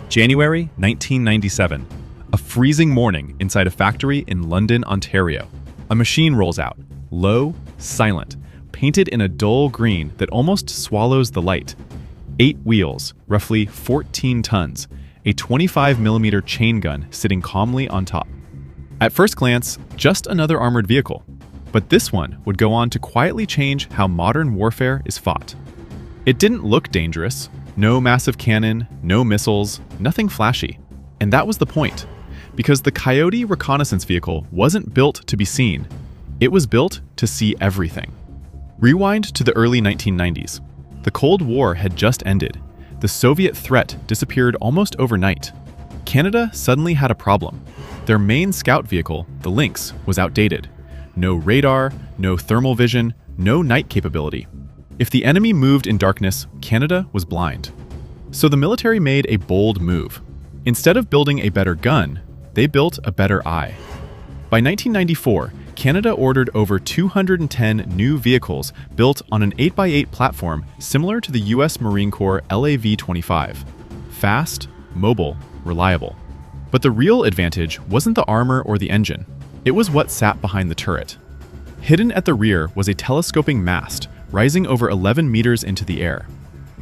January 1997. A freezing morning inside a factory in London, Ontario. A machine rolls out, low, silent, painted in a dull green that almost swallows the light. 8 wheels, roughly 14 tons, a 25mm chain gun sitting calmly on top. At first glance, just another armored vehicle. But this one would go on to quietly change how modern warfare is fought. It didn't look dangerous. No massive cannon, no missiles, nothing flashy. And that was the point. Because the Coyote Reconnaissance Vehicle wasn't built to be seen. It was built to see everything. Rewind to the early 1990s. The Cold War had just ended. The Soviet threat disappeared almost overnight. Canada suddenly had a problem. Their main scout vehicle, the Lynx, was outdated. No radar, no thermal vision, no night capability. If the enemy moved in darkness, Canada was blind. So the military made a bold move. Instead of building a better gun, they built a better eye. By 1994, Canada ordered over 210 new vehicles built on an 8x8 platform similar to the US Marine Corps LAV-25. Fast, mobile, reliable. But the real advantage wasn't the armor or the engine. It was what sat behind the turret. Hidden at the rear was a telescoping mast, rising over 11 meters into the air.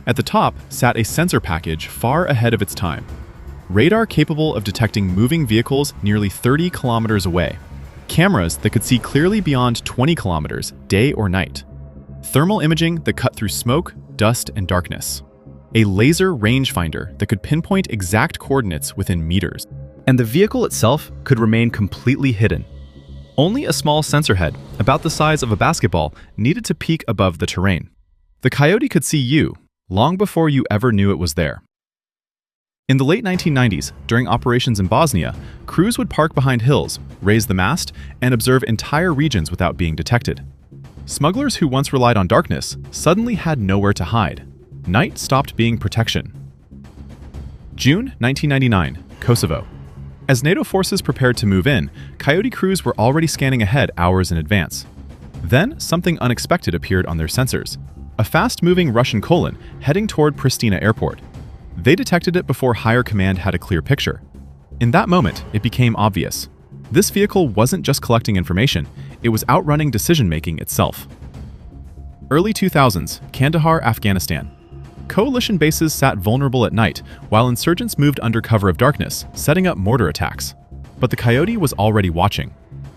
At the top sat a sensor package far ahead of its time. Radar capable of detecting moving vehicles nearly 30 kilometers away. Cameras that could see clearly beyond 20 kilometers, day or night. Thermal imaging that cut through smoke, dust, and darkness. A laser rangefinder that could pinpoint exact coordinates within meters. And the vehicle itself could remain completely hidden. Only a small sensor head, about the size of a basketball, needed to peek above the terrain. The Coyote could see you, long before you ever knew it was there. In the late 1990s, during operations in Bosnia, crews would park behind hills, raise the mast, and observe entire regions without being detected. Smugglers who once relied on darkness suddenly had nowhere to hide. Night stopped being protection. June 1999, Kosovo. As NATO forces prepared to move in, Coyote crews were already scanning ahead hours in advance. Then, something unexpected appeared on their sensors. A fast-moving Russian colon heading toward Pristina Airport. They detected it before higher command had a clear picture. In that moment, it became obvious. This vehicle wasn't just collecting information, it was outrunning decision-making itself. Early 2000s, Kandahar, Afghanistan. Coalition bases sat vulnerable at night, while insurgents moved under cover of darkness, setting up mortar attacks. But the Coyote was already watching.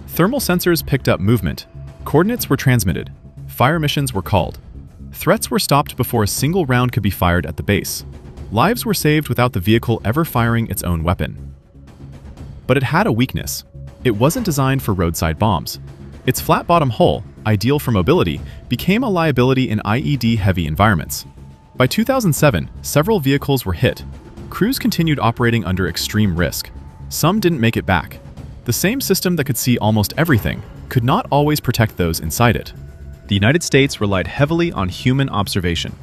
Thermal sensors picked up movement. Coordinates were transmitted. Fire missions were called. Threats were stopped before a single round could be fired at the base. Lives were saved without the vehicle ever firing its own weapon. But it had a weakness. It wasn't designed for roadside bombs. Its flat-bottom hull, ideal for mobility, became a liability in IED-heavy environments. By 2007, several vehicles were hit. Crews continued operating under extreme risk. Some didn't make it back. The same system that could see almost everything could not always protect those inside it. The United States relied heavily on human observation.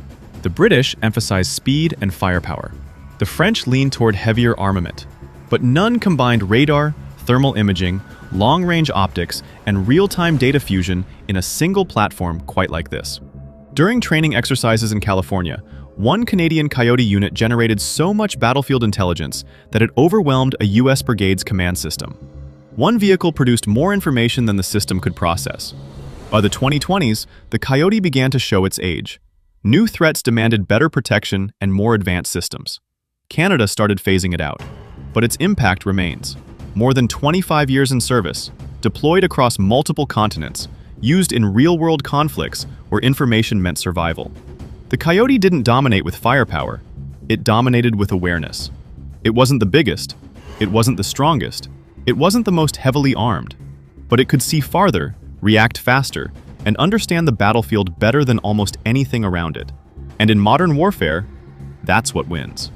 The British emphasized speed and firepower. The French leaned toward heavier armament. But none combined radar, thermal imaging, long-range optics, and real-time data fusion in a single platform quite like this. During training exercises in California, one Canadian Coyote unit generated so much battlefield intelligence that it overwhelmed a US brigade's command system. One vehicle produced more information than the system could process. By the 2020s, the Coyote began to show its age. New threats demanded better protection and more advanced systems. Canada started phasing it out, but its impact remains. More than 25 years in service, deployed across multiple continents, used in real-world conflicts where information meant survival. The Coyote didn't dominate with firepower, it dominated with awareness. It wasn't the biggest, it wasn't the strongest, it wasn't the most heavily armed, but it could see farther, react faster, and understand the battlefield better than almost anything around it. And in modern warfare, that's what wins.